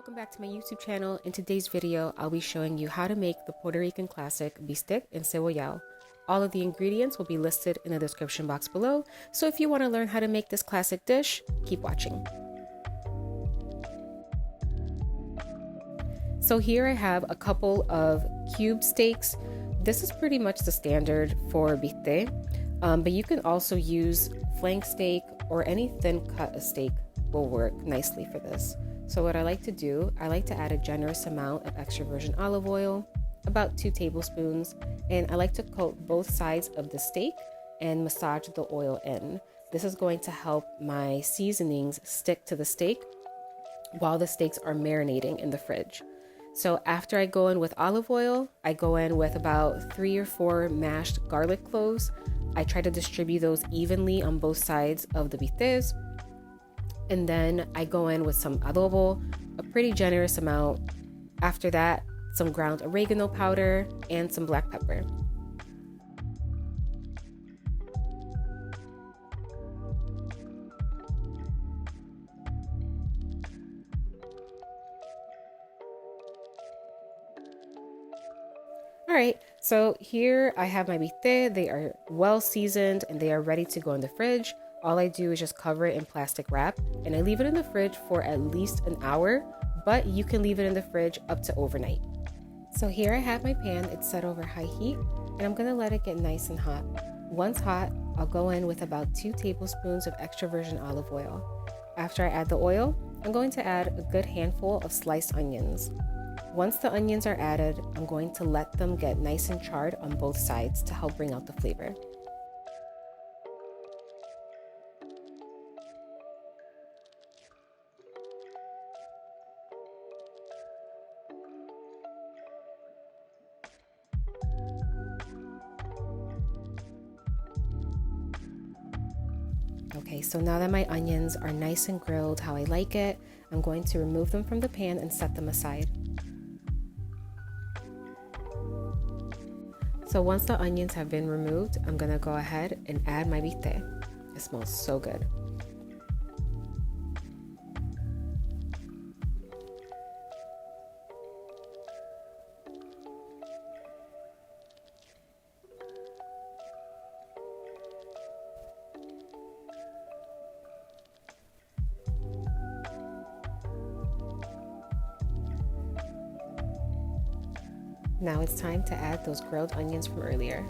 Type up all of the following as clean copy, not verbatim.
Welcome back to my YouTube channel. In today's video, I'll be showing you how to make the Puerto Rican classic Bistec Encebollado. All of the ingredients will be listed in the description box below, so if you want to learn how to make this classic dish, keep watching. So here I have a couple of cube steaks. This is pretty much the standard for bistec, but you can also use flank steak or any thin cut of steak will work nicely for this. So what I like to do, I like to add a generous amount of extra virgin olive oil, about 2 tablespoons, and I like to coat both sides of the steak and massage the oil in. This is going to help my seasonings stick to the steak while the steaks are marinating in the fridge. So after I go in with olive oil, I go in with about 3 or 4 mashed garlic cloves. I try to distribute those evenly on both sides of the bistecs. And then I go in with some adobo, a pretty generous amount. After that, some ground oregano powder and some black pepper. All right, so here I have my bistec. They are well seasoned and they are ready to go in the fridge. All I do is just cover it in plastic wrap and I leave it in the fridge for at least an hour, but you can leave it in the fridge up to overnight. So here I have my pan, it's set over high heat, and I'm gonna let it get nice and hot. Once hot, I'll go in with about 2 tablespoons of extra virgin olive oil. After I add the oil, I'm going to add a good handful of sliced onions. Once the onions are added, I'm going to let them get nice and charred on both sides to help bring out the flavor. Okay, so now that my onions are nice and grilled how I like it, I'm going to remove them from the pan and set them aside. So once the onions have been removed, I'm gonna go ahead and add my bistec. It smells so good. Now it's time to add those grilled onions from earlier.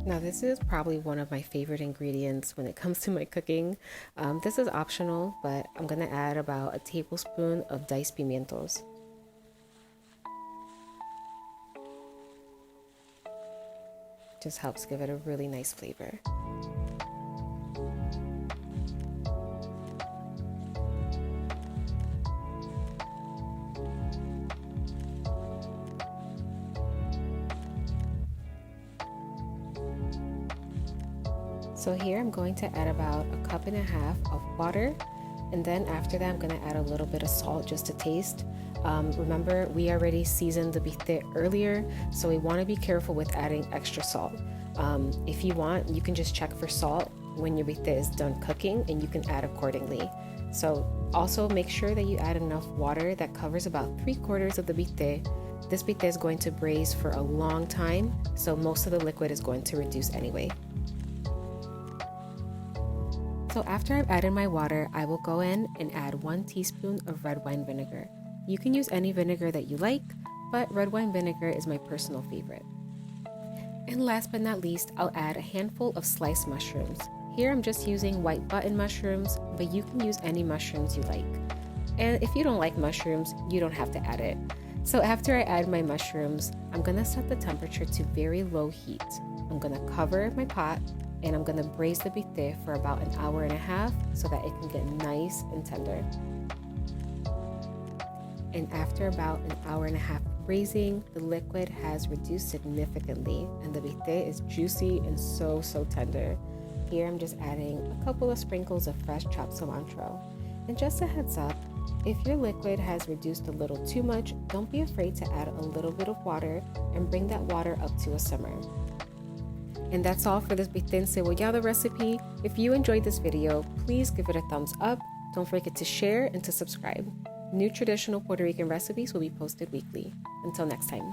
Now this is probably one of my favorite ingredients when it comes to my cooking. This is optional, but I'm gonna add about a tablespoon of diced pimientos. Just helps give it a really nice flavor. So here I'm going to add about 1.5 cups of water, and then after that I'm going to add a little bit of salt just to taste. Remember, we already seasoned the bistec earlier, so we want to be careful with adding extra salt. If you want, you can just check for salt when your bistec is done cooking and you can add accordingly. So also make sure that you add enough water that covers about 3/4 of the bistec. This bistec is going to braise for a long time, so most of the liquid is going to reduce anyway. So after I've added my water, I will go in and add 1 teaspoon of red wine vinegar. You can use any vinegar that you like, but red wine vinegar is my personal favorite. And last but not least, I'll add a handful of sliced mushrooms. Here I'm just using white button mushrooms, but you can use any mushrooms you like. And if you don't like mushrooms, you don't have to add it. So after I add my mushrooms, I'm gonna set the temperature to very low heat. I'm gonna cover my pot and I'm gonna braise the bistec for about 1.5 hours so that it can get nice and tender. And after about 1.5 hours of braising, the liquid has reduced significantly and the bistec is juicy and so tender. Here I'm just adding a couple of sprinkles of fresh chopped cilantro. And just a heads up, If your liquid has reduced a little too much, don't be afraid to add a little bit of water and bring that water up to a simmer. And that's all for this bistec encebollado recipe. If you enjoyed this video, please give it a thumbs up. Don't forget to share and to subscribe. New traditional Puerto Rican recipes will be posted weekly. Until next time.